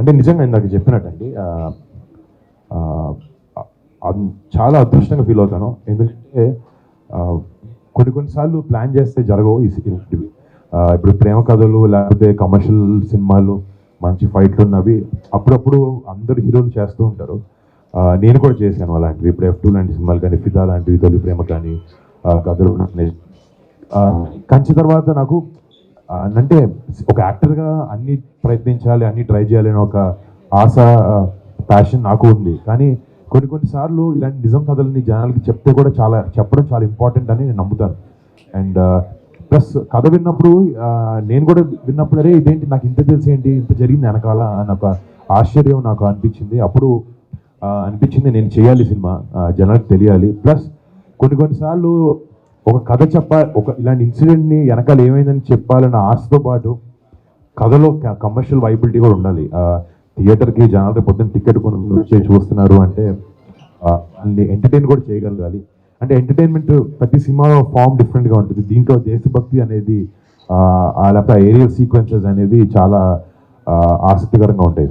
అంటే నిజంగా ఇందాక చెప్పినట్టండి చాలా అదృష్టంగా ఫీల్ అవుతాను. ఎందుకంటే కొన్నిసార్లు ప్లాన్ చేస్తే జరగవు ఇలాంటివి. ఇప్పుడు ప్రేమ కథలు లేకపోతే కమర్షియల్ సినిమాలు మంచి ఫైట్లు ఉన్నవి అప్పుడప్పుడు అందరు హీరోలు చేస్తూ ఉంటారు. నేను కూడా చేశాను అలాంటివి. ఇప్పుడు F2 లాంటి సినిమాలు కానీ, ఫిదా లాంటివి, తొలి ప్రేమ కానీ, కథలు కంచి తర్వాత నాకు అంటే ఒక యాక్టర్గా అన్ని ప్రయత్నించాలి, అన్ని ట్రై చేయాలి అని ఒక ఆశ, ప్యాషన్ నాకు ఉంది. కానీ కొన్నిసార్లు ఇలాంటి నిజం కథలని జనాలకి చెప్పడం చాలా ఇంపార్టెంట్ అని నేను నమ్ముతాను. అండ్ ప్లస్ కథ విన్నప్పుడు నేను కూడా విన్నప్పుడు అరే ఇదేంటి నాకు ఇంత తెలిసి ఏంటి ఇంత జరిగింది వెనకాల అని ఒక ఆశ్చర్యం నాకు అనిపించింది. అప్పుడు అనిపించింది నేను చేయాలి సినిమా, జనాలకు తెలియాలి. ప్లస్ కొన్నిసార్లు ఒక కథ ఇలాంటి ఇన్సిడెంట్ని వెనకాల ఏమైందని చెప్పాలన్న ఆశతో పాటు కథలో కమర్షియల్ వైబిలిటీ కూడా ఉండాలి. థియేటర్కి జనాలకి పొద్దున్న టికెట్ వచ్చి చూస్తున్నారు అంటే వాళ్ళని ఎంటర్టైన్ కూడా చేయగలగాలి. అంటే ఎంటర్టైన్మెంట్ ప్రతి సినిమా ఫామ్ డిఫరెంట్గా ఉంటుంది. దీంట్లో దేశభక్తి అనేది లేకపోతే ఏరియల్ సీక్వెన్సెస్ అనేది చాలా ఆసక్తికరంగా ఉంటాయి.